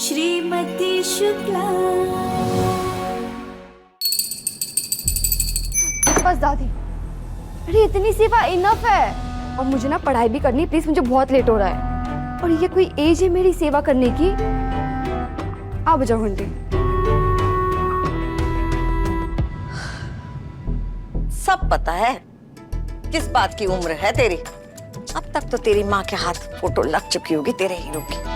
श्रीमती शुक्ला। बस दादी, अरे इतनी सेवा इनफ है। और मुझे ना पढ़ाई भी करनी, प्लीज, मुझे बहुत लेट हो रहा है। और ये कोई एज है मेरी सेवा करने की? आ बजाओ घंटी। सब पता है किस बात की उम्र है तेरी। अब तक तो तेरी माँ के हाथ फोटो लग चुकी होगी तेरे हीरो की।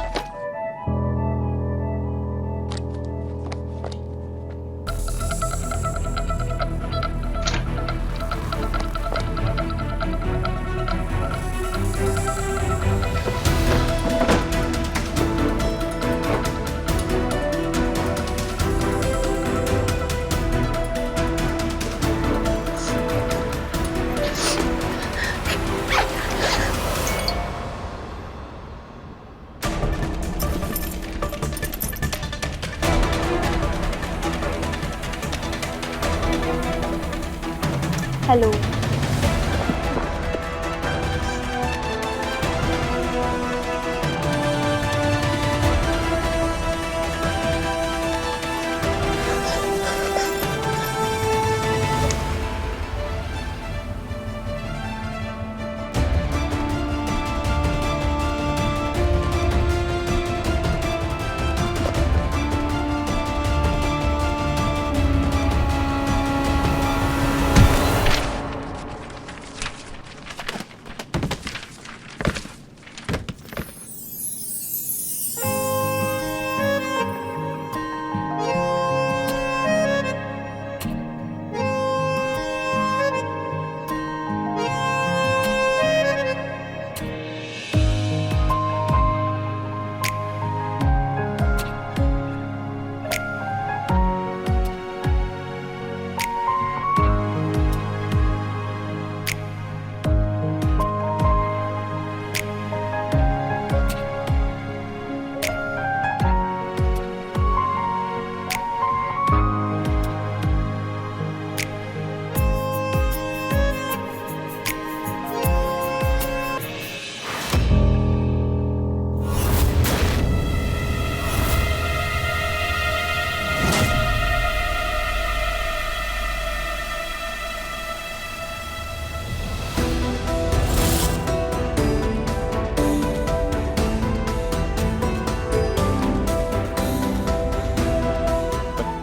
हेलो।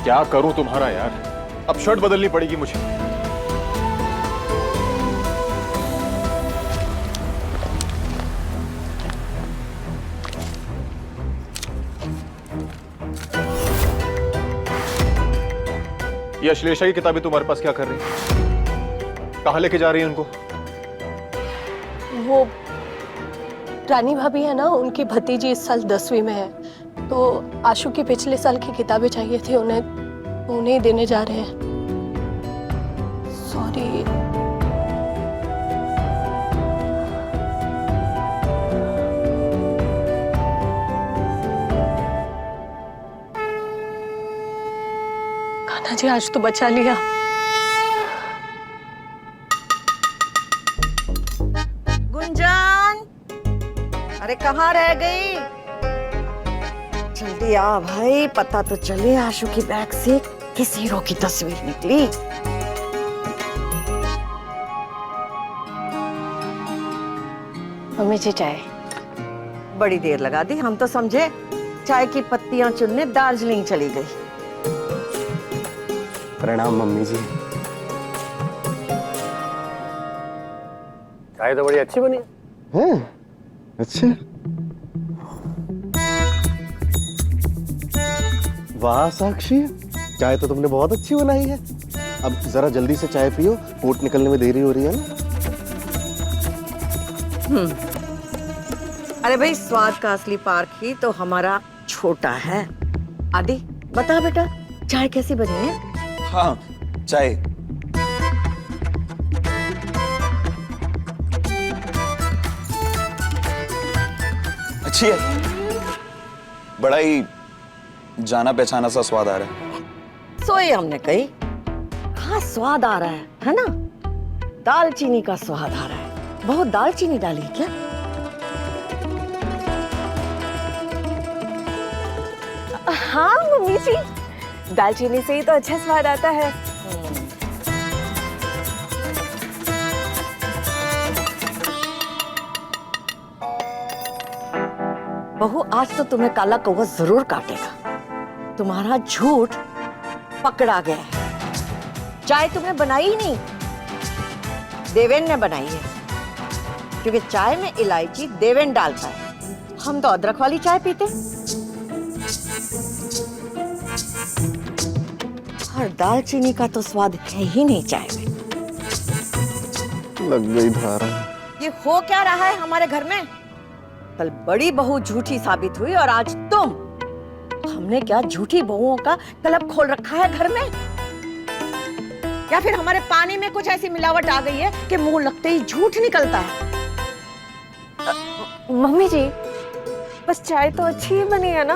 क्या करूं तुम्हारा यार, अब शर्ट बदलनी पड़ेगी मुझे। ये अश्लेषा की किताबें तुम्हारे पास क्या कर रही हैं? कहां लेके जा रही हैं उनको? वो रानी भाभी है ना, उनकी भतीजी इस साल 10वीं में है, तो आशु की पिछले साल की किताबें चाहिए थी उन्हें देने जा रहे हैं। सॉरी। कान्हा जी, आज तो बचा लिया। गुंजन, अरे कहाँ रह गई? जल्दी आ भाई, पता तो चले आशु की बैग से किस हीरो की तस्वीर निकली। मम्मी जी, चाय। बड़ी देर लगा दी, हम तो समझे चाय की पत्तियां चुनने दार्जिलिंग चली गई। प्रणाम मम्मी जी। चाय तो बड़ी अच्छी बनी है। अच्छा, वाह साक्षी, चाय तो तुमने बहुत अच्छी बनाई है। अब जरा जल्दी से चाय पियो, कोर्ट निकलने में देरी हो रही है ना। अरे भाई, स्वाद का असली पार्क ही तो हमारा छोटा है। आदि, बता बेटा, चाय कैसी बनी है? हाँ, चाय अच्छी है। बड़ा ही जाना पहचाना सा स्वाद आ रहा है। सोए हमने कही, कहाँ स्वाद आ रहा है ना? दालचीनी का स्वाद आ रहा है। बहुत दालचीनी डाली क्या? हाँ मम्मी जी, दालचीनी से ही तो अच्छा स्वाद आता है। बहू, आज तो तुम्हें काला कौवा जरूर काटेगा। तुम्हारा झूठ पकड़ा गया है। चाय तुम्हें बनाई ही नहीं, देवेन ने बनाई है, क्योंकि चाय में इलायची देवेन डालता है। हम तो अदरक वाली चाय पीते। और दालचीनी का तो स्वाद है ही नहीं चाय में। लग गई धारा। ये हो क्या रहा है हमारे घर में? कल बड़ी बहू झूठी साबित हुई और आज तुम। हमने क्या झूठी बहुओं का क्लब खोल रखा है घर में? या फिर हमारे पानी में कुछ ऐसी मिलावट आ गई है कि मुंह लगते ही झूठ निकलता है? मम्मी जी, बस चाय तो अच्छी ही बनी है ना।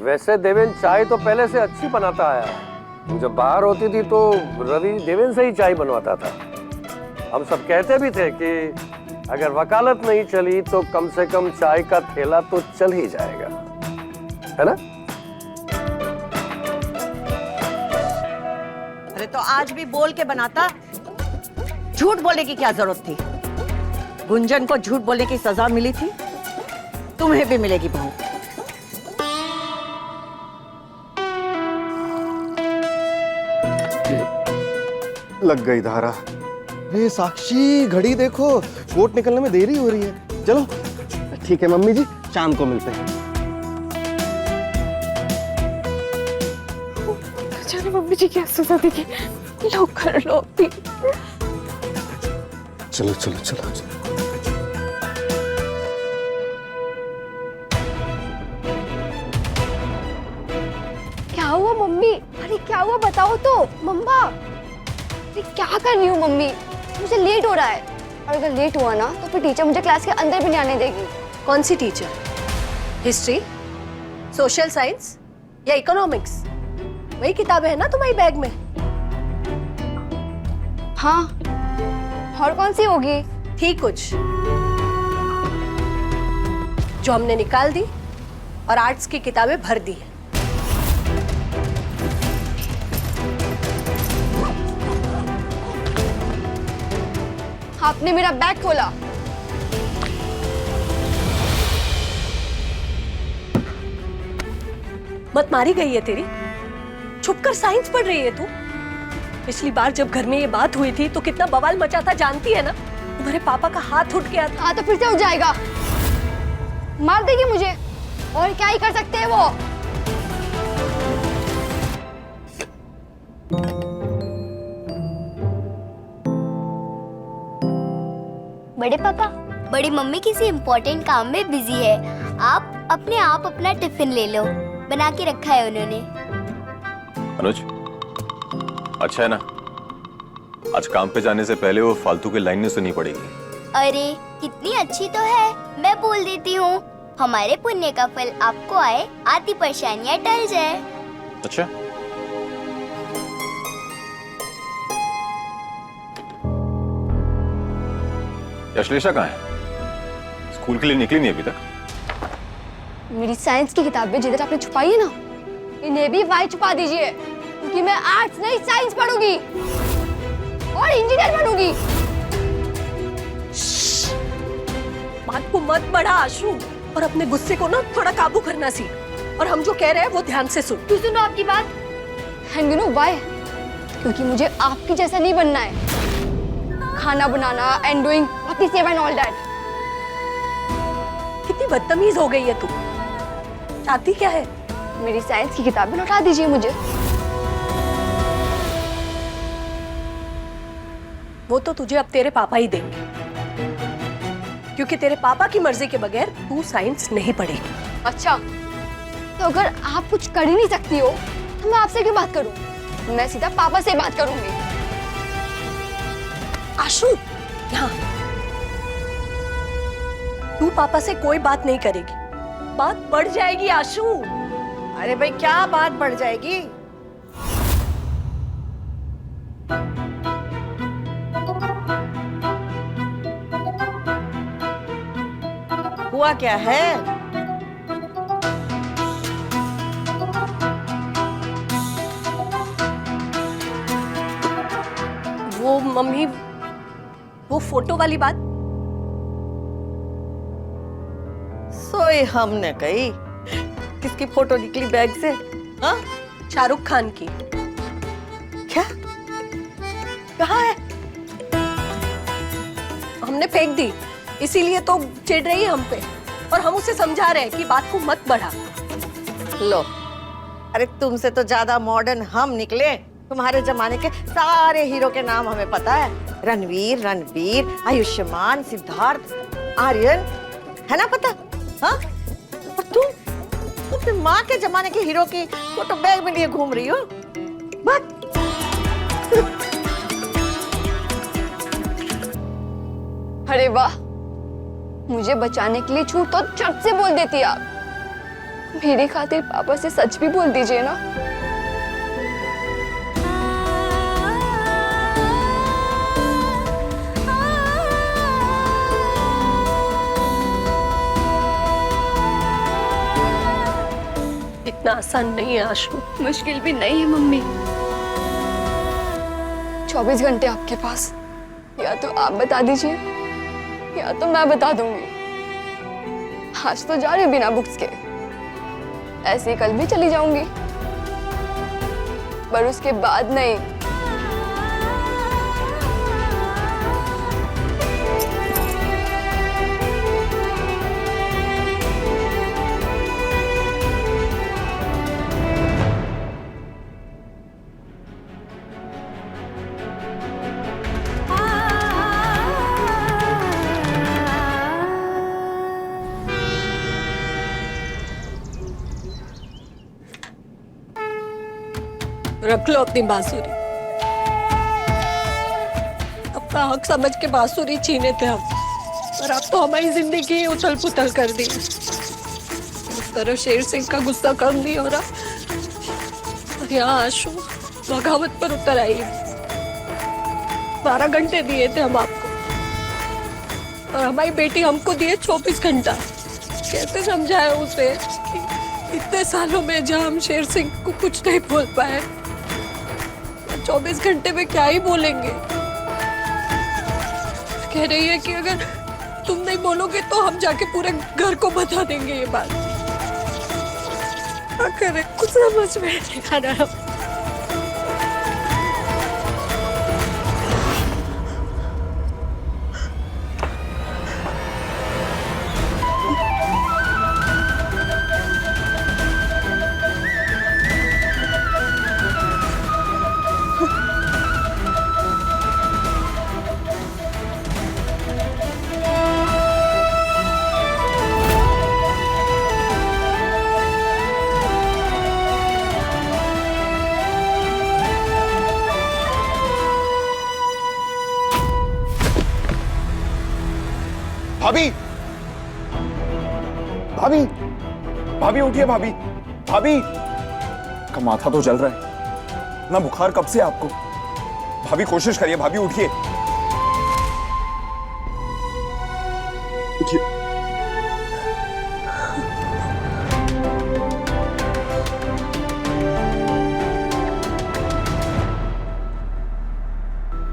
वैसे देवेन चाय तो पहले से अच्छी बनाता आया है। जब बाहर होती थी तो रवि देवेन से ही चाय बनवाता था। हम सब कहते भी थे कि अगर वकालत नहीं चली तो कम से कम चाय का ठेला तो चल ही जाएगा, है ना? अरे तो आज भी बोल के बनाता। झूठ बोलने की क्या जरूरत थी? गुंजन को झूठ बोलने की सजा मिली थी, तुम्हें भी मिलेगी बहू। लग गई धारा। रे साक्षी, घड़ी देखो, कोर्ट निकलने में देरी हो रही है। चलो ठीक है मम्मी जी, शाम को मिलते हैं। जाने मम्मी जी क्या सजा देगी। लो कर लो भी। चलो चलो चलो, चलो। क्या हुआ मम्मी? अरे क्या हुआ बताओ तो मम्मा। अरे क्या कर रही हूँ मम्मी? मुझे लेट हो रहा है, और अगर लेट हुआ ना तो फिर टीचर मुझे क्लास के अंदर भी नहीं आने देगी। कौन सी टीचर? हिस्ट्री, सोशल साइंस या इकोनॉमिक्स? वही किताबें है ना तुम्हारी बैग में? हाँ, और कौन सी होगी? थी कुछ जो हमने निकाल दी और आर्ट्स की किताबें भर दी है। आपने मेरा बैग खोला। मत मारी गई है तेरी। छुपकर साइंस पढ़ रही है तू। पिछली बार जब घर में ये बात हुई थी तो कितना बवाल मचा था जानती है ना? तुम्हारे पापा का हाथ उठ गया था। हाँ तो फिर से उठ जाएगा, मार देगी मुझे, और क्या ही कर सकते हैं वो। बड़े पापा, बड़ी मम्मी किसी इम्पोर्टेंट काम में बिजी है। आप अपना टिफिन ले लो, बना के रखा है उन्होंने। अनुज, अच्छा है ना, आज काम पे जाने से पहले वो फालतू की लाइन नहीं सुननी पड़ेगी। अरे कितनी अच्छी तो है, मैं बोल देती हूँ। हमारे पुण्य का फल आपको आए, आती परेशानियाँ टल जाए। अच्छा, अश्लेषा कहाँ है? स्कूल के लिए निकली नहीं अभी तक? मेरी साइंस की किताबें जिधर आपने छुपाई है ना, इन्हें भी वहीं छुपा दीजिए, क्योंकि मैं आर्ट्स नहीं साइंस पढ़ूंगी और इंजीनियर बनूंगी। बात को मत बढ़ा आशु, और अपने गुस्से को ना थोड़ा काबू करना सीख। और हम जो कह रहे हैं वो ध्यान से सुन। क्यों सुनो आपकी बात? And you know why? क्योंकि मुझे आपकी जैसा नहीं बनना है। खाना बनाना एंड डूइंग अपनी सेवा एंड ऑल दैट। कितनी बदतमीज हो गई है तू। चाहती क्या है? मेरी साइंस की किताबें लौटा दीजिए मुझे। वो तो तुझे अब तेरे पापा ही देंगे, क्योंकि तेरे पापा की मर्जी के बगैर तू साइंस नहीं पढ़ेगी। अच्छा, तो अगर आप कुछ कर ही नहीं सकती हो तो मैं आपसे क्यों बात करूं? मैं सीधा पापा से बात करूंगी। आशु, यहाँ तू पापा से कोई बात नहीं करेगी, बात बढ़ जाएगी आशु। अरे भाई, क्या बात बढ़ जाएगी? हुआ क्या है? मम्मी वो फोटो वाली बात सोई हमने कही किसकी फोटो निकली बैग से? हाँ, शाहरुख खान की। क्या? कहाँ है? हमने फेंक दी, इसीलिए तो चिढ़ रही है हम पे, और हम उसे समझा रहे हैं कि बात को मत बढ़ा। लो, अरे तुमसे तो ज्यादा मॉडर्न हम निकले। तुम्हारे जमाने के सारे हीरो के नाम हमें पता है। रणवीर, आयुष्मान, सिद्धार्थ, आर्यन, है ना पता? हाँ? और तुम अपनी माँ के जमाने के हीरो की फोटो बैग में लिए घूम रही हो? बस। अरे वाह, मुझे बचाने के लिए झूठ तो झट से बोल देती आप। मेरी खातिर पापा से सच भी बोल दीजिए ना। इतना आसान नहीं है आशु। मुश्किल भी नहीं है मम्मी। 24 घंटे आपके पास, या तो आप बता दीजिए या तो मैं बता दूंगी। आज तो जा रही हूँ बिना बुक्स के, ऐसे ही कल भी चली जाऊंगी, पर उसके बाद नहीं। रख लो अपनी बांसुरी। अपना हक समझ के बांसुरी छीने थे हम, और अब तो हमारी जिंदगी उथल पुथल कर दी। उस तरह शेर सिंह का गुस्सा कम नहीं हो रहा, और यहाँ आशु बगावत पर उतर आई है। 12 घंटे दिए थे हम आपको, और हमारी बेटी हमको दिए 24 घंटा। कैसे समझाए उसे कि इतने सालों में जहाँ हम शेर सिंह को कुछ नहीं बोल पाए, 24 घंटे में क्या ही बोलेंगे। कह रही है कि अगर तुम नहीं बोलोगे तो हम जाके पूरे घर को बता देंगे ये बात। क्या करें, कुछ समझ में नहीं आ रहा। भाभी, भाभी, भाभी उठिए भाभी, भाभी का माथा तो जल रहा है ना, बुखार कब से आपको? भाभी कोशिश करिए, भाभी उठिए, उठिए।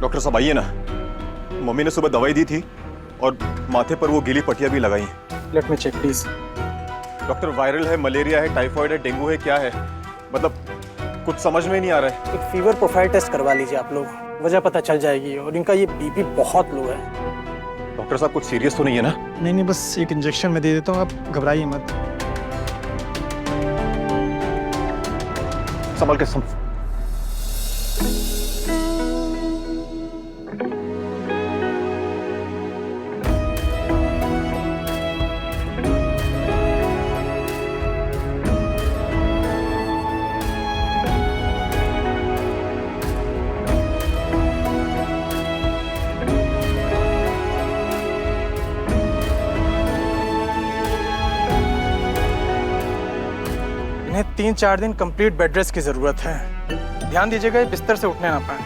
डॉक्टर साहब आइए ना, मम्मी ने सुबह दवाई दी थी और माथे पर वो गीली पट्टियां भी लगाई हैं। Let me check please. Doctor viral है, मलेरिया है, टाइफाइड है, डेंगू है, क्या है? मतलब कुछ समझ में नहीं आ रहा है। एक फीवर प्रोफाइल टेस्ट करवा लीजिए आप लोग, वजह पता चल जाएगी। और इनका ये बीपी बहुत लो है। डॉक्टर साहब कुछ सीरियस तो नहीं है ना? नहीं, बस एक इंजेक्शन में दे देता हूँ, आप घबराइए मत। संभल के इन्हें 3-4 दिन कंप्लीट बेड रेस्ट की जरूरत है। ध्यान दीजिएगा, बिस्तर से उठने ना पाए।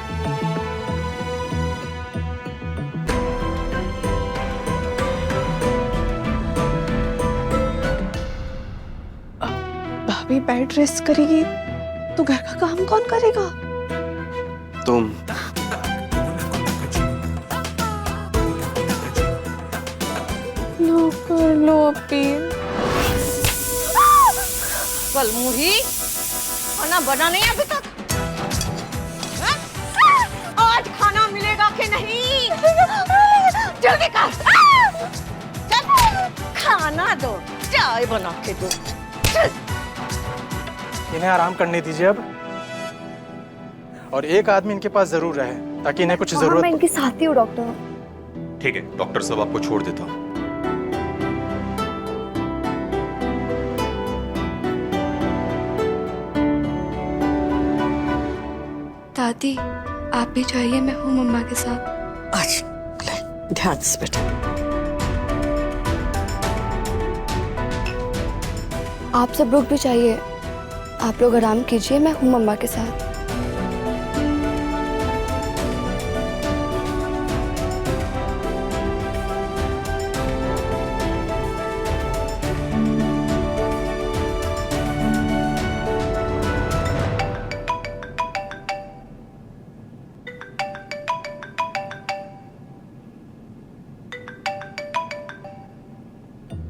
भाभी बेड रेस्ट करेगी तो घर का काम कौन करेगा? तुम कर लो अपी। कल मुही खाना बना नहीं अभी तक? हाँ? आज खाना मिलेगा कि नहीं? जल्दी कर। चल खाना दो, चाय बना के दो। इन्हें आराम करने दीजिए अब, और एक आदमी इनके पास जरूर रहे ताकि इन्हें कुछ मैं जरूरत इनके साथ ही हूँ डॉक्टर। ठीक है डॉक्टर साहब, आपको छोड़ देता हूँ। दादी आप भी जाइए, मैं हूँ मम्मा के साथ। आज ले ध्यान से बेटा। आप सब लोग भी चाहिए, आप लोग आराम कीजिए, मैं हूँ मम्मा के साथ।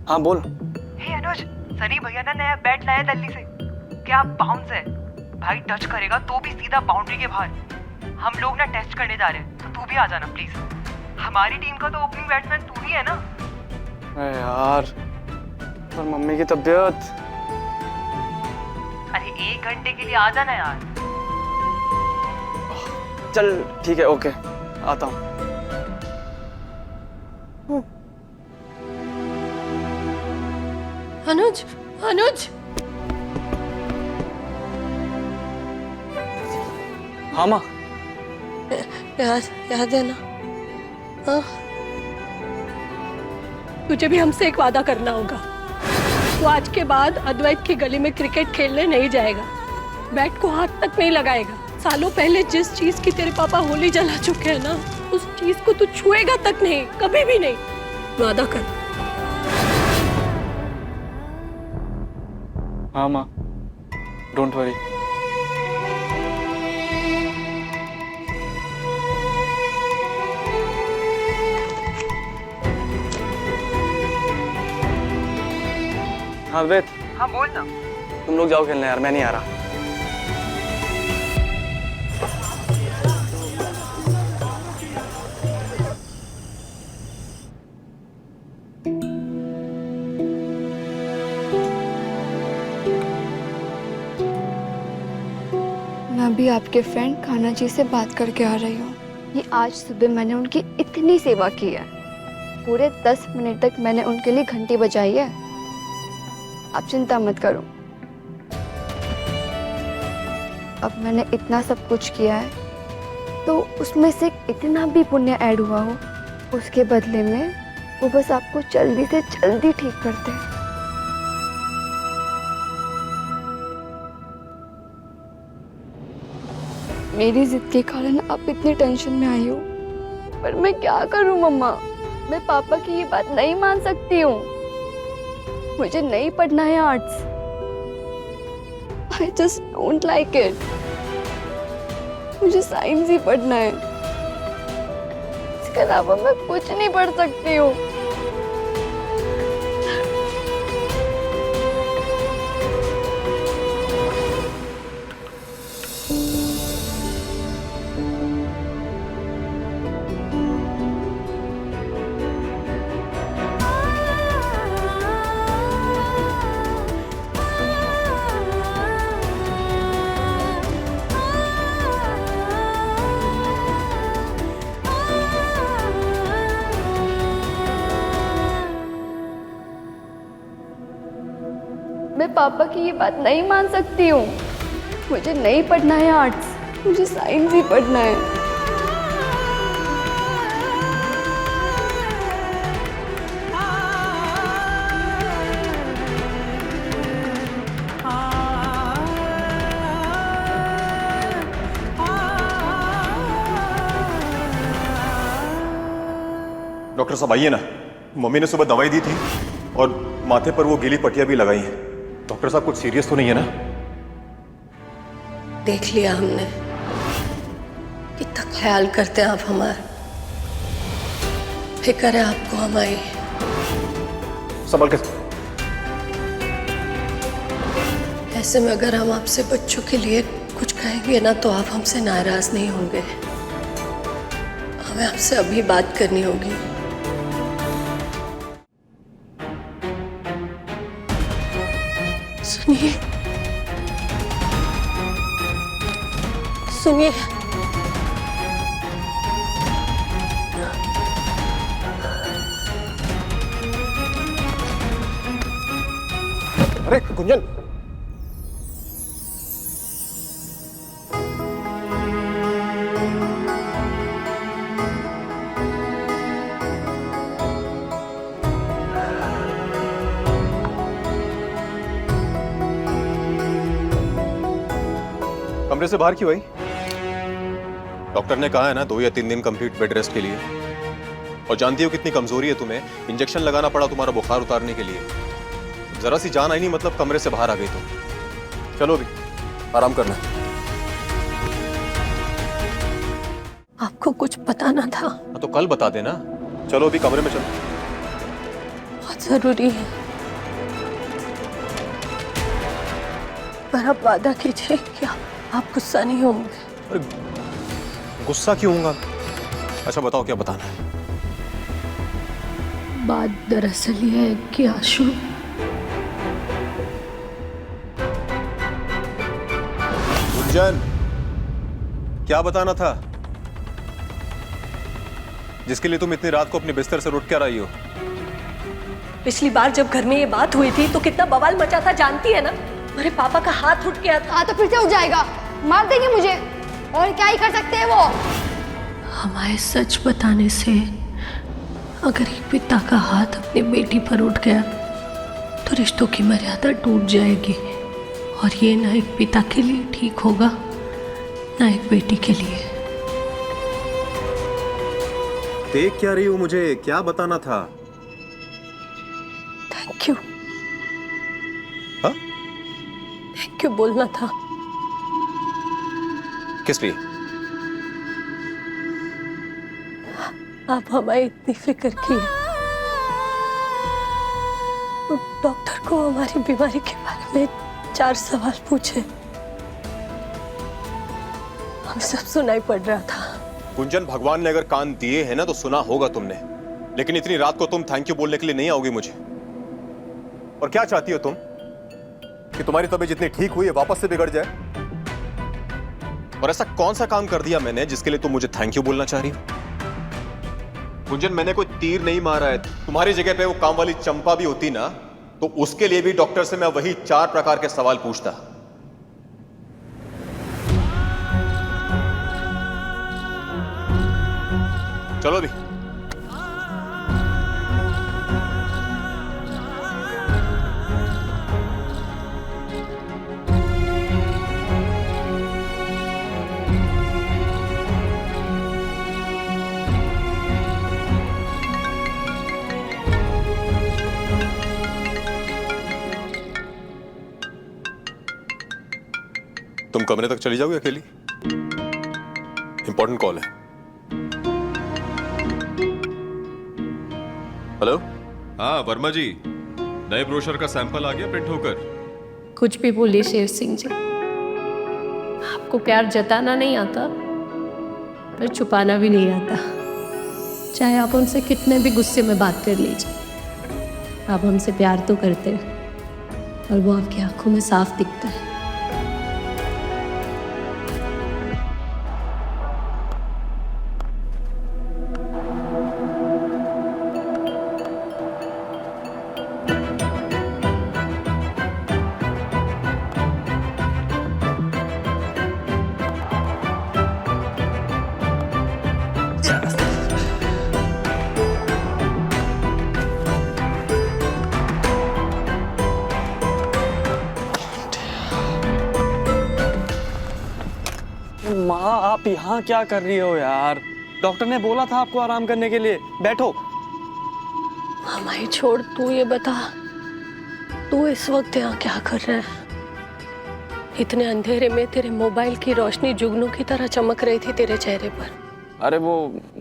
हाँ बोल। हे अनुज, सनी भैया ने नया बैट लाया दिल्ली से। क्या बाउंस है भाई, टच करेगा तो भी सीधा बाउंड्री के बाहर। हम लोग ना टेस्ट करने जा रहे हैं, तो तू भी आ जाना प्लीज। हमारी टीम का तो ओपनिंग बैट्समैन तू ही है ना। अरे यार, और मम्मी की तबीयत। अरे 1 घंटे के लिए आ जाना यार। चल ठीक है, ओके आता हूँ। अनुज, अनुज। हाँ माँ। याद है ना? हाँ? तुझे भी हमसे एक वादा करना होगा। तू आज के बाद अद्वैत की गली में क्रिकेट खेलने नहीं जाएगा, बैट को हाथ तक नहीं लगाएगा। सालों पहले जिस चीज की तेरे पापा होली जला चुके हैं ना, उस चीज को तू छुएगा तक नहीं, कभी भी नहीं। वादा कर। हाँ माँ, डोंट वरी। हाँ अद्वैत, हाँ बोल ना। तुम लोग जाओ खेलने यार, मैं नहीं आ रहा। मैं अभी आपके फ्रेंड कान्हा जी से बात करके आ रही हूँ। ये आज सुबह मैंने उनकी इतनी सेवा की है, पूरे 10 मिनट तक मैंने उनके लिए घंटी बजाई है। आप चिंता मत करो। अब मैंने इतना सब कुछ किया है, तो उसमें से इतना भी पुण्य ऐड हुआ हो, उसके बदले में वो बस आपको जल्दी से जल्दी ठीक करते हैं। मेरी जिद के कारण आप इतनी टेंशन में आई हो, पर मैं क्या करूं मम्मा, मैं पापा की ये बात नहीं मान सकती हूँ। मुझे नहीं पढ़ना है arts. I just don't like it. मुझे साइंस ही पढ़ना है, इसके अलावा मैं कुछ नहीं पढ़ सकती हूँ। मैं पापा की ये बात नहीं मान सकती हूँ। मुझे नहीं पढ़ना है आर्ट्स, मुझे साइंस ही पढ़ना है। डॉक्टर साहब आइए ना, मम्मी ने सुबह दवाई दी थी और माथे पर वो गीली पट्टियां भी लगाई हैं। डॉक्टर साहब कुछ सीरियस तो नहीं है ना? देख लिया हमने, कितना ख्याल करते हैं आप हमारा। फिक्र है आपको हमारी। संभल के। ऐसे में अगर हम आपसे बच्चों के लिए कुछ कहेंगे ना तो आप हमसे नाराज नहीं होंगे। हमें आपसे अभी बात करनी होगी। सुनिए, सुनिए। अरे गुंजन, कमरे से बाहर क्यों आई? डॉक्टर ने कहा है ना 2 या 3 दिन कंप्लीट बेड रेस्ट के लिए। और जानती हो कितनी कमजोरी है तुम्हें, इंजेक्शन लगाना पड़ा तुम्हारा बुखार उतारने के लिए। जरा सी जान आई नहीं मतलब कमरे से बाहर आ गई तो। चलो अभी आराम करना। आपको कुछ बताना था। तो कल बता देना। चलो अभी कमरे में चलो। बहुत जरूरी है। पर आप वादा कीजिए कि आप गुस्सा नहीं होंगे। अरे गुस्सा क्यों होऊंगा? अच्छा बताओ क्या बताना है? बात दरअसल ये है कि आशु गुंजन, क्या बताना था जिसके लिए तुम इतनी रात को अपने बिस्तर से उठ कर आई हो? पिछली बार जब घर में ये बात हुई थी तो कितना बवाल मचा था जानती है ना? मेरे पापा का हाथ उठ गया था। हाँ तो फिर से उठ जाएगा, मार देंगे मुझे। और क्या ही कर सकते हैं वो? हमारे सच बताने से अगर एक पिता का हाथ अपनी बेटी पर उठ गया तो रिश्तों की मर्यादा टूट जाएगी। और ये ना एक पिता के लिए ठीक होगा ना एक बेटी के लिए। देख क्या रही हो? मुझे क्या बताना था? Thank you. हाँ? थैंक यू बोलना था। किस लिए? आप हमारी इतनी फिक्र की। तो डॉक्टर को हमारी बीमारी के बारे में 4 सवाल पूछे। हम सब सुनाई पड़ रहा था। गुंजन, भगवान ने अगर कान दिए हैं ना तो सुना होगा तुमने। लेकिन इतनी रात को तुम थैंक यू बोलने के लिए नहीं आओगी मुझे। और क्या चाहती हो तुम कि तुम्हारी तबीयत जितनी ठीक हुई है वापस से बिगड़ जाए? और ऐसा कौन सा काम कर दिया मैंने जिसके लिए तुम मुझे थैंक यू बोलना चाह रही हो? गुंजन, मैंने कोई तीर नहीं मारा है। तुम्हारी जगह पे वो काम वाली चंपा भी होती ना तो उसके लिए भी डॉक्टर से मैं वही 4 प्रकार के सवाल पूछता। चलो भी। तुम कमरे तक चली जाओगे अकेली? इंपॉर्टेंट कॉल है। हेलो। हाँ वर्मा जी, नए ब्रोशर का सैंपल आ गया प्रिंट होकर। कुछ भी बोलिए शेर सिंह जी, आपको प्यार जताना नहीं आता पर छुपाना भी नहीं आता। चाहे आप उनसे कितने भी गुस्से में बात कर लीजिए, आप हमसे प्यार तो करते हैं और वो आपकी आंखों में साफ दिखता है। माँ, आप यहाँ क्या कर रही हो यार? डॉक्टर ने बोला था आपको आराम करने के लिए। बैठो। हमारी छोड़, तू ये बता, तू इस वक्त यहाँ क्या कर रहा है? इतने अंधेरे में तेरे मोबाइल की रोशनी जुगनू की तरह चमक रही थी तेरे चेहरे पर। अरे वो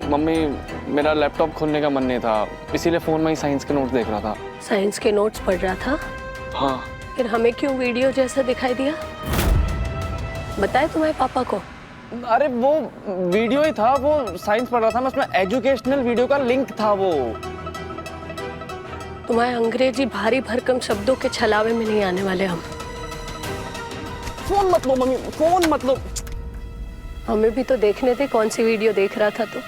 मम्मी, मेरा लैपटॉप खोलने का मन नहीं था, इसीलिए फोन में ही साइंस के नोट्स देख रहा था। साइंस के नोट्स पढ़ रहा था? हाँ। फिर हमें क्यों वीडियो जैसा दिखाई दिया? बताए तुम्हारे पापा को? अरे वो वीडियो ही था, वो साइंस पढ़ रहा था मैं, उसमें एजुकेशनल वीडियो का लिंक था वो। तुम्हारे अंग्रेजी भारी भरकम शब्दों के छलावे में नहीं आने वाले हम। फोन मत लो मम्मी, फोन मत लो। हमें भी तो देखने थे कौन सी वीडियो देख रहा था। तो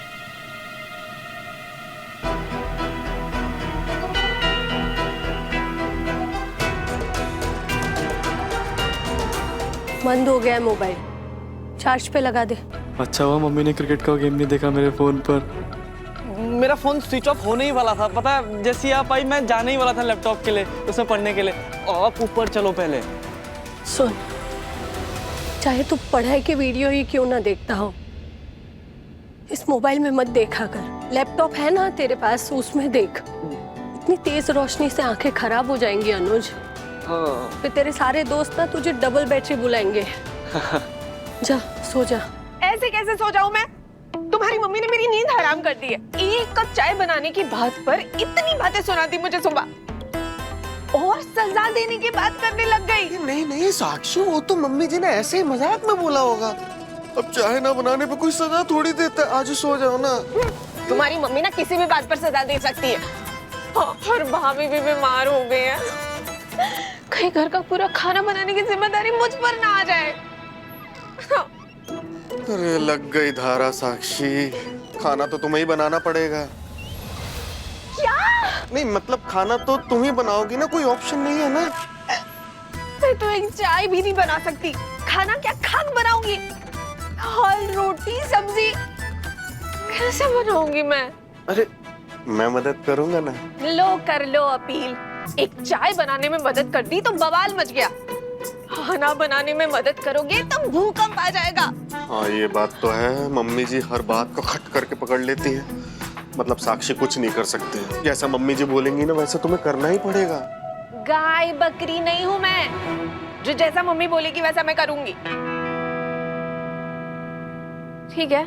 बंद हो गया है मोबाइल, चार्ज पे लगा दे। अच्छा हुआ मम्मी ने क्रिकेट का गेम नहीं देखा मेरे फोन पर। मेरा फोन स्विच ऑफ होने ही वाला था, पता है, जैसे आप आई मैं जाने ही वाला था लैपटॉप के लिए, उसमें पढ़ने के लिए। आप ऊपर चलो पहले। सुन, चाहे तू पढ़ाई के वीडियो ही क्यों ना देखता हो, इस मोबाइल में मत देखा कर। लैपटॉप है ना तेरे पास, उसमें देख। इतनी तेज रोशनी से आंखें खराब हो जाएंगी अनुज। हाँ। फिर तेरे सारे दोस्त ना तुझे डबल बैटरी बुलाएंगे। जा सो जा। ऐसे कैसे सो जाऊं मैं? तुम्हारी मम्मी ने मेरी नींद हराम कर दी है। एक कप चाय बनाने की बात पर इतनी बातें सुनाती मुझे सुबह, और सजा देने की बात करने लग गई। नहीं नहीं साक्षी, वो तो मम्मी जी ने ऐसे ही मजाक में बोला होगा। अब चाय ना बनाने पे कोई सजा थोड़ी देता है। आज सो जाओ ना। तुम्हारी मम्मी ना किसी भी बात पर सजा दे सकती है। और भाभी भी बीमार हो गए हैं, कहीं घर का पूरा खाना बनाने की जिम्मेदारी मुझ पर ना आ जाए। अरे लग गई धारा साक्षी, खाना तो तुम्हें ही बनाना पड़ेगा। क्या? नहीं मतलब खाना तो तुम ही बनाओगी ना, कोई ऑप्शन नहीं है ना। मैं तो एक चाय भी नहीं बना सकती, खाना क्या खाक बनाऊंगी? दाल रोटी सब्जी कैसे बनाऊंगी मैं? अरे मैं मदद करूंगा ना। लो कर लो अपील। एक चाय बनाने में मदद कर दी तो बवाल मच गया, खाना बनाने में मदद करोगे तो भूकंप आ जाएगा। हाँ ये बात तो है, मम्मी जी हर बात को खट करके पकड़ लेती है। मतलब साक्षी कुछ नहीं कर सकते, जैसा मम्मी जी बोलेंगी ना वैसे तुम्हें करना ही पड़ेगा। गाय बकरी नहीं हूँ मैं, जो जैसा मम्मी बोलेगी वैसा मैं करूंगी। ठीक है,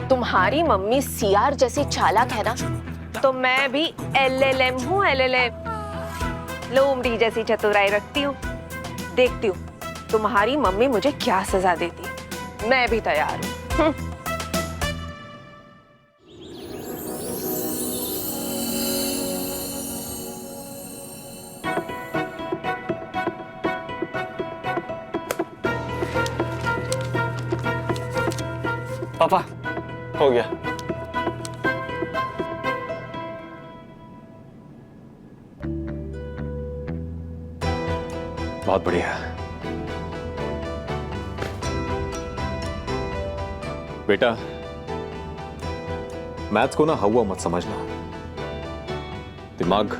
तुम्हारी मम्मी सीआर जैसी चालाक है ना, तो मैं भी एलएलएम हूँ, एलएलएम। लोमड़ी जैसी चतुराई रखती हूँ। देखती हूँ तुम्हारी मम्मी मुझे क्या सजा देती। मैं भी तैयार हूँ। पापा हो गया। बहुत बढ़िया। बेटा मैथ्स को ना हवा मत समझना, दिमाग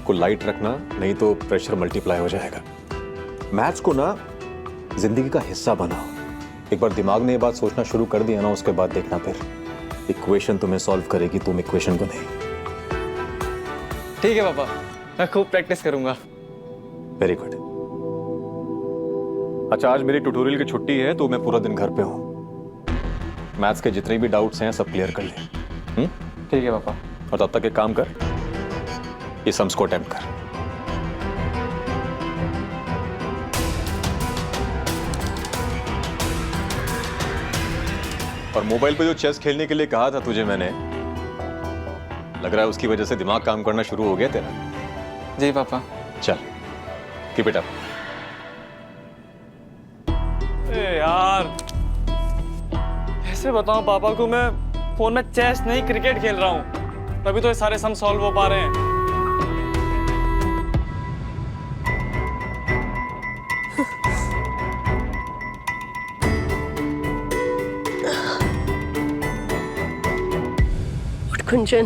को लाइट रखना, नहीं तो प्रेशर मल्टीप्लाई हो जाएगा। मैथ्स को ना जिंदगी का हिस्सा बनाओ। एक बार दिमाग ने ये बात सोचना शुरू कर दिया ना, उसके बाद देखना फिर इक्वेशन तुम्हें सॉल्व करेगी, तुम इक्वेशन को नहीं। ठीक है पापा, मैं खूब प्रैक्टिस करूंगा। Very good. अच्छा आज मेरी ट्यूटोरियल की छुट्टी है तो मैं पूरा दिन घर पे हूँ। मैथ्स के जितने भी डाउट्स हैं सब क्लियर कर ले। ठीक है पापा। और तब तक एक काम कर, ये सम्स को अटेम्प्ट कर। और मोबाइल पे जो चेस खेलने के लिए कहा था तुझे मैंने, लग रहा है उसकी वजह से दिमाग काम करना शुरू हो गया तेरा। जी पापा। चल कीप इट अप। यार कैसे बताऊं पापा को, मैं फोन में चेस नहीं क्रिकेट खेल रहा हूं, तभी तो ये सारे सम सॉल्व हो पा रहे हैं। गुंजन,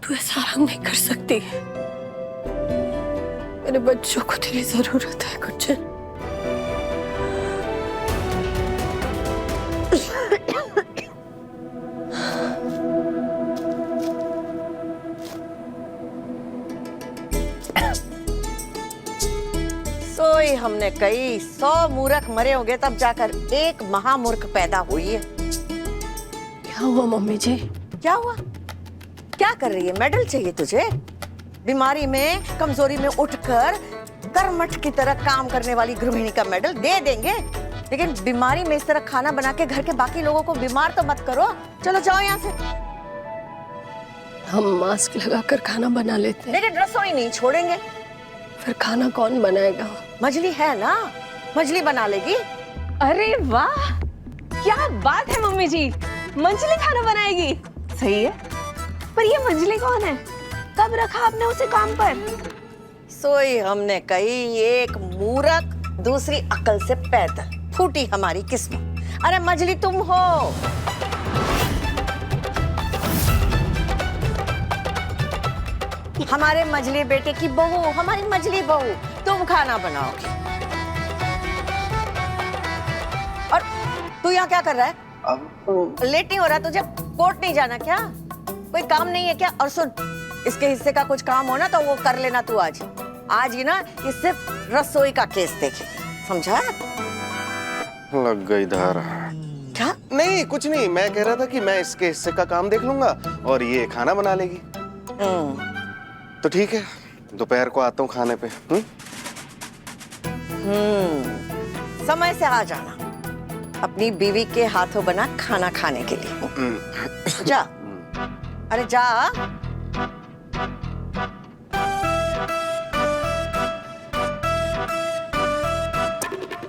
तू ऐसा आराम नहीं कर सकती। मेरे बच्चों को तेरी जरूरत है गुंजन। सोई हमने कई 100 मूर्ख मरे होंगे तब जाकर एक महामूर्ख पैदा हुई है। क्या हुआ मम्मी जी? क्या हुआ? क्या कर रही है? मेडल चाहिए तुझे? बीमारी में, कमजोरी में उठकर कर्मठ की तरह काम करने वाली गृहिणी का मेडल दे देंगे, लेकिन बीमारी में इस तरह खाना बना के घर के बाकी लोगों को बीमार तो मत करो। चलो जाओ यहाँ से। हम मास्क लगाकर खाना बना लेते हैं। लेकिन रसोई नहीं छोड़ेंगे। फिर खाना कौन बनाएगा? मजली है ना, मजली बना लेगी। अरे वाह, क्या बात है मम्मी जी, मंजली खाना बनाएगी। सही है, पर ये मंजली कौन है? कब रखा आपने उसे काम पर? सोई हमने कही, एक मूर्ख दूसरी अकल से पैदल, फूटी हमारी किस्मत। अरे मजली तुम हो। हमारे मजली बेटे की बहू, हमारी मजली बहू, तुम खाना बनाओगी। और तू यहाँ क्या कर रहा है? अब लेट नहीं हो रहा तुझे? कोर्ट नहीं जाना क्या? कोई काम नहीं है क्या? और सुन, इसके हिस्से का कुछ काम हो ना तो वो कर लेना तू आज। आज ही ना ये सिर्फ रसोई का केस देखेगी, समझा? लग गई धारा। क्या? नहीं कुछ नहीं, मैं कह रहा था कि मैं इसके हिस्से का काम देख लूंगा और ये खाना बना लेगी। तो ठीक है, दोपहर को आता हूँ खाने पे। समय से आ जाना अपनी बीवी के हाथों बना खाना खाने के लिए। जा, अरे जा।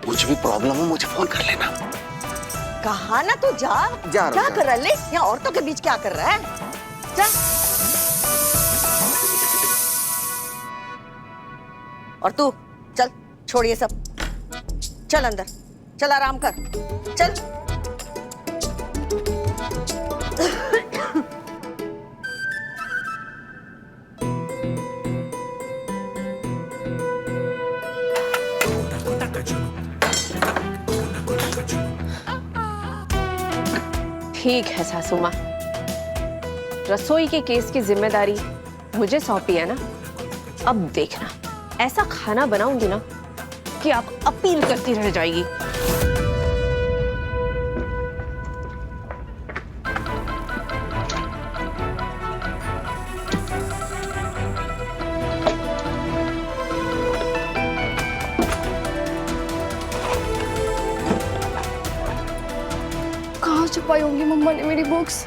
कुछ भी प्रॉब्लम हो मुझे फोन कर लेना। कहा ना तू जा। जा क्या कर रहा है? ले, यहाँ औरतों के बीच क्या कर रहा है? जा। और तू चल, छोड़ ये सब, चल अंदर, चल आराम कर, चल। ठीक है सासू माँ, रसोई के केस की जिम्मेदारी मुझे सौंपी है ना। अब देखना, ऐसा खाना बनाऊंगी ना कि आप अपील करती रह जाएगी। कहाँ छुपाई होंगी मम्मा ने मेरी बुक्स?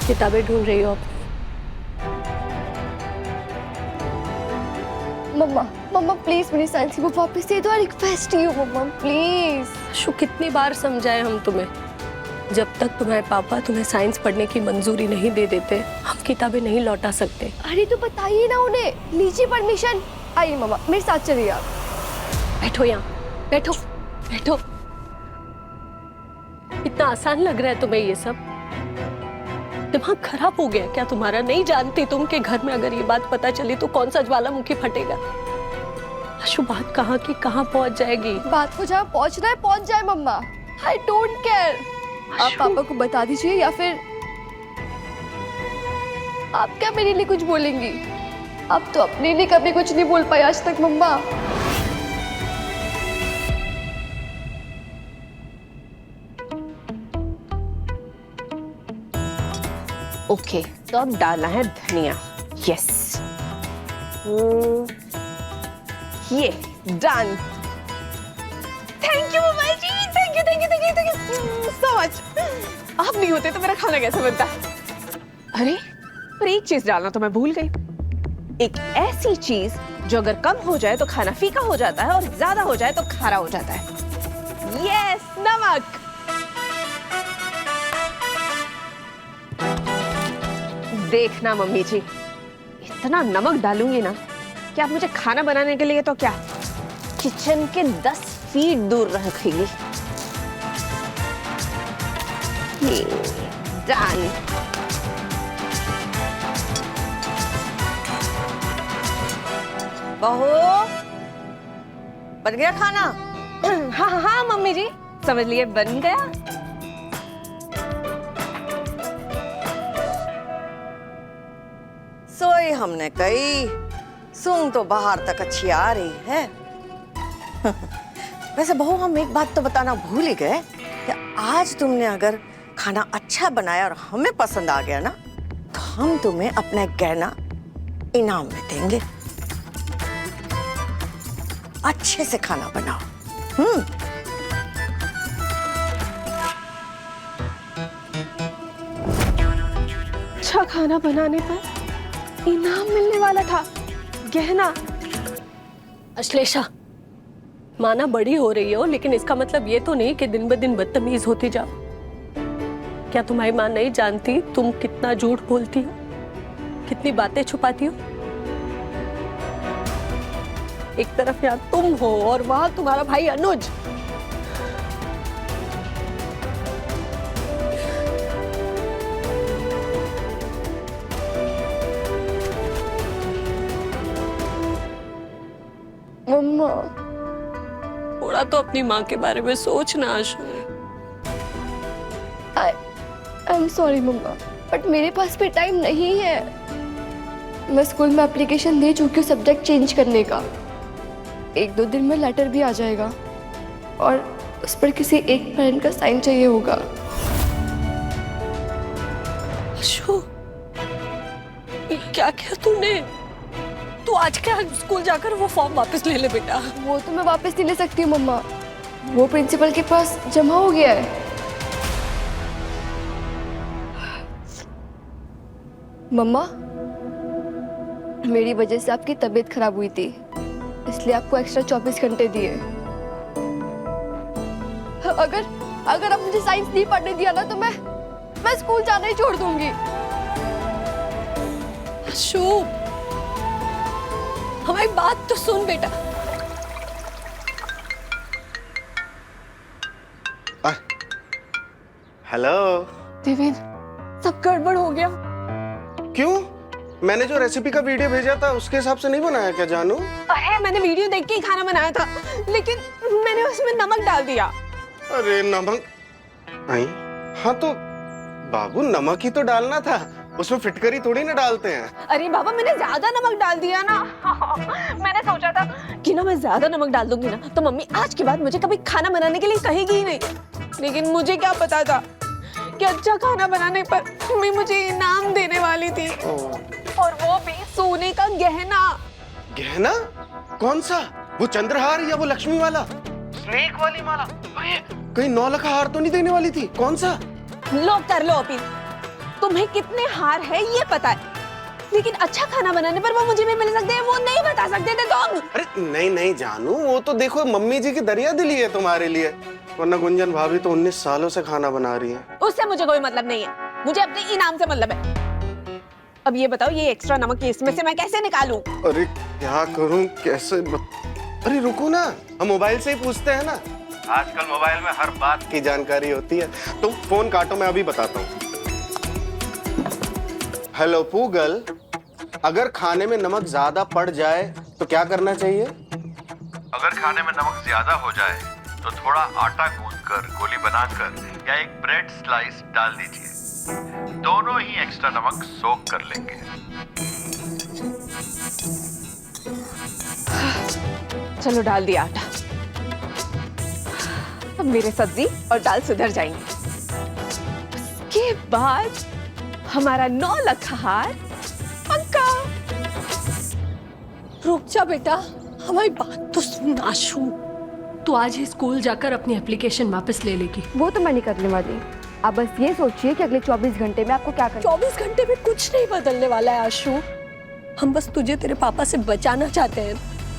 किताबें ढूंढ रही हो आप? मम्मा, मम्मा प्लीज मेरी साइंस की बुक वापस दे दो। I request you mama please. शु, कितनी बार समझाए हम तुम्हें? जब तक तुम्हारे पापा तुम्हें साइंस पढ़ने की मंजूरी नहीं दे देते, हम किताबें नहीं लौटा सकते। अरे तो बताइए ना उन्हें, लीजिए परमिशन। आइए मम्मा, मेरे साथ चलिए आप। बैठो यहाँ, बैठो बैठो। इतना आसान लग रहा है तुम्हें ये सब? दिमाग खराब हो गया क्या तुम्हारा? नहीं जानती तुम कि घर में अगर ये बात पता चली तो कौन सा ज्वालामुखी फटेगा? अशु, बात कहाँ की कहाँ पहुंच जाएगी? बात को जहाँ पहुंचना है पहुंच जाए मम्मा। I don't care. आप पापा को बता दीजिए या फिर आप क्या मेरे लिए कुछ बोलेंगी? आप तो अपने लिए कभी कुछ नहीं बोल पाए आज तक मम्मा। ओके, तो अब डालना है धनिया। यस, ये done. Thank you mama ji, thank you thank you thank you thank you so much. आप नहीं होते तो मेरा खाना कैसे बनता? अरे, पर एक चीज डालना तो मैं भूल गई। एक ऐसी चीज जो अगर कम हो जाए तो खाना फीका हो जाता है और ज्यादा हो जाए तो खारा हो जाता है। यस, नमक। देखना मम्मी जी, इतना नमक डालूंगी ना कि आप मुझे खाना बनाने के लिए तो क्या, किचन के 10 फीट दूर रखेगी। डन। बहू, बन गया खाना? हाँ हाँ हाँ मम्मी जी, समझ लिए बन गया। सोई हमने कही, सूंघ तो बाहर तक अच्छी आ रही है। वैसे बहू, हम एक बात तो बताना भूल ही गए कि आज तुमने अगर खाना अच्छा बनाया और हमें पसंद आ गया ना, तो हम तुम्हें अपना गहना इनाम में देंगे। अच्छे से खाना बनाओ। अच्छा खाना बनाने पर इनाम मिलने वाला था, गहना। अश्लेषा, माना बड़ी हो रही हो, लेकिन इसका मतलब ये तो नहीं कि दिन ब दिन बदतमीज होती जाओ। क्या तुम्हारी माँ नहीं जानती तुम कितना झूठ बोलती हो, कितनी बातें छुपाती हो? एक तरफ यहाँ तुम हो और वहां तुम्हारा भाई अनुज। मम्मा, थोड़ा तो अपनी माँ के बारे में सोचना Ashu. I am sorry mamma, but मेरे पास भी टाइम नहीं है। मैं स्कूल में एप्लीकेशन दे चुकी हूँ सब्जेक्ट चेंज करने का। 1-2 दिन में लेटर भी आ जाएगा और उस पर किसी एक पेरेंट का साइन चाहिए होगा। आशु, ये क्या किया तूने? तू आज क्या स्कूल जाकर वो फॉर्म वापस ले ले बेटा। वो तो मैं वापस नहीं ले सकती हूँ मम्मा, वो प्रिंसिपल के पास जमा हो गया है। मम्मा, मेरी वजह से आपकी तबीयत खराब हुई थी, इसलिए आपको एक्स्ट्रा 24 घंटे दिए। अगर आप मुझे साइंस नहीं पढ़ने दिया ना, तो मैं स्कूल जाना ही छोड़ दूंगी। आशु, हमारी बात तो सुन बेटा। हेलो देवेन, सब गड़बड़ हो गया। क्यों? मैंने जो रेसिपी का वीडियो भेजा था उसके हिसाब से नहीं बनाया क्या जानू? अरे मैंने वीडियो देख के ही खाना बनाया था, लेकिन मैंने उसमें नमक डाल दिया। अरे नमक? नहीं, हाँ तो बाबू नमक ही तो डालना था, उसमें फिटकरी थोड़ी ना डालते हैं। अरे बाबा, मैंने ज्यादा नमक डाल दिया ना। मैंने सोचा था कि ना मैं ज्यादा नमक डाल दूंगी ना तो मम्मी आज के बाद मुझे कभी खाना बनाने के लिए कहेगी ही नहीं। लेकिन मुझे क्या पता था कि अच्छा खाना बनाने पर मम्मी मुझे इनाम देने वाली थी, और वो भी सोने का गहना। गहना? कौन सा? वो चंद्रहार या वो लक्ष्मी वाला? स्नेक वाली माला? कहीं 9 लाख हार तो नहीं देने वाली थी? कौन सा? लो कर लो अपील, तुम्हें कितने हार है ये पता है, लेकिन अच्छा खाना बनाने पर वो मुझे भी मिल सकते हैं, वो नहीं बता सकते थे तुम। अरे नहीं नहीं जानू, वो तो देखो मम्मी जी की दरिया दिली है तुम्हारे लिए, वरना गुंजन भाभी तो 19 सालों से खाना बना रही है। उससे मुझे कोई मतलब नहीं है, मुझे अपने इनाम से मतलब है। अब ये बताओ, ये एक्स्ट्रा नमक इसमें से मैं कैसे निकालूं? अरे क्या करूं, कैसे अरे रुको ना, हम मोबाइल से ही पूछते हैं ना, आजकल मोबाइल में हर बात की जानकारी होती है। तुम फोन काटो, मैं अभी बताता हूँ। हेलो पूगल, अगर खाने में नमक ज्यादा पड़ जाए तो क्या करना चाहिए? अगर खाने में नमक ज्यादा हो जाए तो थोड़ा आटा गूंथकर गोली बनाकर या एक ब्रेड स्लाइस डाल दीजिए, दोनों ही एक्स्ट्रा नमक सोख कर लेंगे। चलो डाल दिया आटा, अब मेरे सब्जी और दाल सुधर जाएंगे। उसके बाद हमारा 9 लाख हार पक्का। रुक जा बेटा, हमारी बात तो सुन आशु। तू आज ही स्कूल जाकर अपनी एप्लीकेशन वापस ले लेगी। वो तो मैं नहीं करने वाली। आप बस ये सोचिए कि अगले 24 घंटे में आपको क्या करना। 24 घंटे में कुछ नहीं बदलने वाला है आशु। हम बस तुझे तेरे पापा से बचाना चाहते हैं।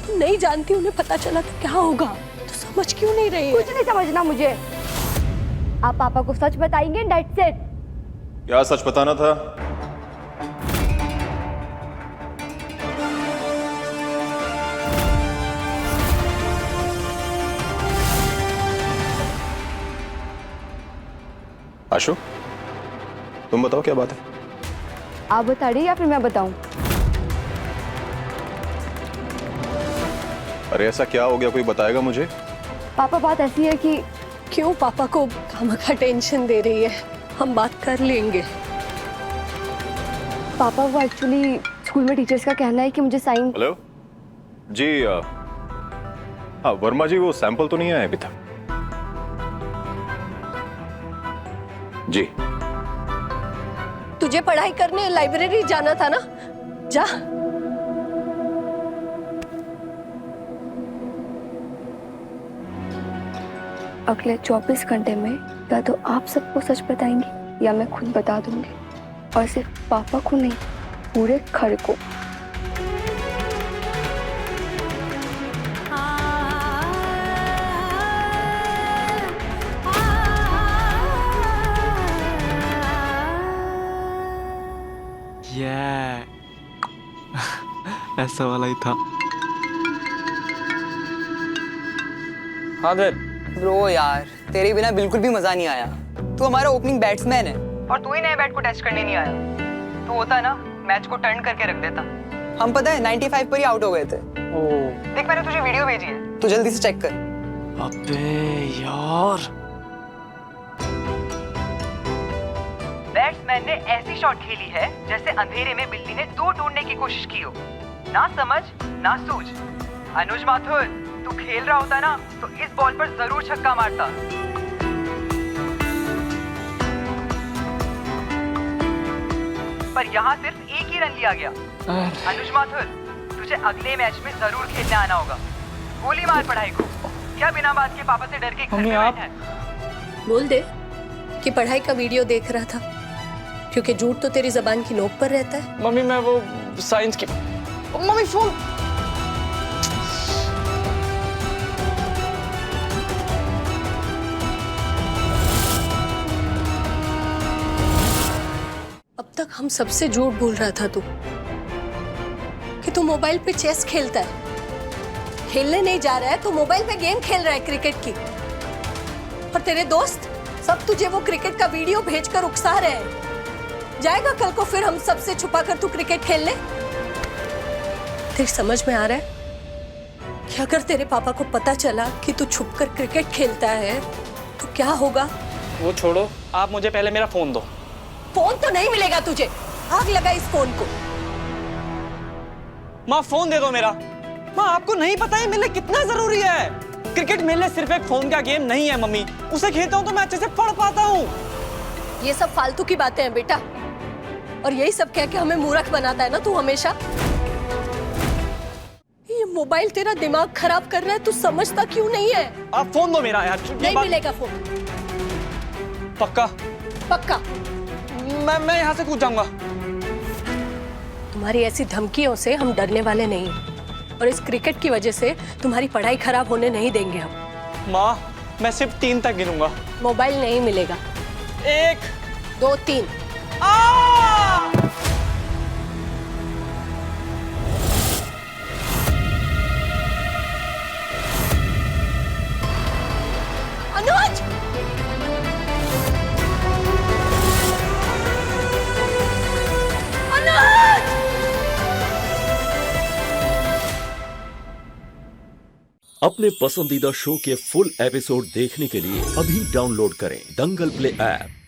तू नहीं जानती, उन्हें पता चला तो क्या होगा? तू समझ क्यों नहीं रही है? कुछ नहीं समझना मुझे। आप पापा को सच बताएंगे, दैट्स इट। क्या सच बताना था? आशु, तुम बताओ क्या बात है? आप बता रही या फिर मैं बताऊं? अरे ऐसा क्या हो गया, कोई बताएगा मुझे? पापा, बात ऐसी है कि क्यों पापा को खामखा टेंशन दे रही है? हम बात कर लेंगे। पापा, वो एक्चुअली स्कूल में टीचर्स का कहना है कि मुझे साइन। हेलो जी, हाँ वर्मा जी, वो सैंपल तो नहीं आया अभी तक। जी तुझे पढ़ाई करने लाइब्रेरी जाना था ना, जा। अगले 24 घंटे में या तो आप सबको सच बताएंगी या मैं खुद बता दूंगी, और सिर्फ पापा को नहीं, पूरे घर को। ऐसा वाला ही था। हाँ ब्रो यार, तेरे बिना बिल्कुल भी मजा नहीं आया। तू हमारा ओपनिंग बैट्समैन है और तू ही नए बैट को टेस्ट करने नहीं आया। तू होता ना मैच को टर्न करके रख देता। हम पता है 95 पर ही आउट हो गए थे। देख मैंने तुझे वीडियो भेजी है, तू जल्दी से चेक कर। अबे यार, बैट्समैन ने ऐसी शॉट खेली है जैसे अंधेरे में बिल्ली ने 2 ढूंढने की कोशिश की हो। ना समझ ना सूझ। अनुज माथुर, तू खेल रहा होता ना तो इस बॉल पर जरूर छक्का मारता। पर यहाँ सिर्फ एक ही रन लिया गया। अनुज माथुर, तुझे अगले मैच में जरूर खेलने आना होगा। गोली मार पढ़ाई को। क्या बिना बात के पापा से डर के घर में बैठा है? बोल दे कि पढ़ाई का वीडियो देख रहा था, क्योंकि झूठ तो तेरी जबान की नोक पर रहता है। मम्मी मैं वो साइंस की। Mummy phone. अब तक हम सबसे झूठ बोल रहा था तू, कि तू मोबाइल पे चेस खेलता है। खेलने नहीं जा रहा है तो मोबाइल पे गेम खेल रहा है क्रिकेट की। और तेरे दोस्त सब तुझे वो क्रिकेट का वीडियो भेजकर उकसा रहे हैं। जाएगा कल को फिर हम सबसे छुपा कर तू क्रिकेट खेलने? तेरी समझ में आ रहा है कि अगर तेरे पापा को पता चला कि तू छुपकर क्रिकेट खेलता है तो क्या होगा? वो छोड़ो, आप मुझे पहले मेरा फोन दो। फोन तो नहीं मिलेगा तुझे। आग लगा इस फोन को। माँ फोन दे दो मेरा। माँ आपको नहीं पता है मेरे लिए कितना जरूरी है। क्रिकेट मेरे लिए सिर्फ एक फोन का गेम नहीं है मम्मी। उसे खेलता हूँ तो मैं अच्छे से पढ़ पाता हूँ। ये सब फालतू की बातें हैं बेटा, और यही सब कह के हमें मूर्ख बनाता है ना तू हमेशा। ये मोबाइल तेरा दिमाग खराब कर रहा है, तू समझता क्यों नहीं है? आप फोन दो मेरा यार। नहीं मिलेगा फोन। पक्का? पक्का। मैं यहाँ से कूद जाऊंगा। तुम्हारी ऐसी धमकियों से हम डरने वाले नहीं हैं, और इस क्रिकेट की वजह से तुम्हारी पढ़ाई खराब होने नहीं देंगे हम। माँ मैं सिर्फ 3 तक गिनूंगा। मोबाइल नहीं मिलेगा। 1 2 3। अनुज! अपने पसंदीदा शो के फुल एपिसोड देखने के लिए अभी डाउनलोड करें दंगल प्ले ऐप।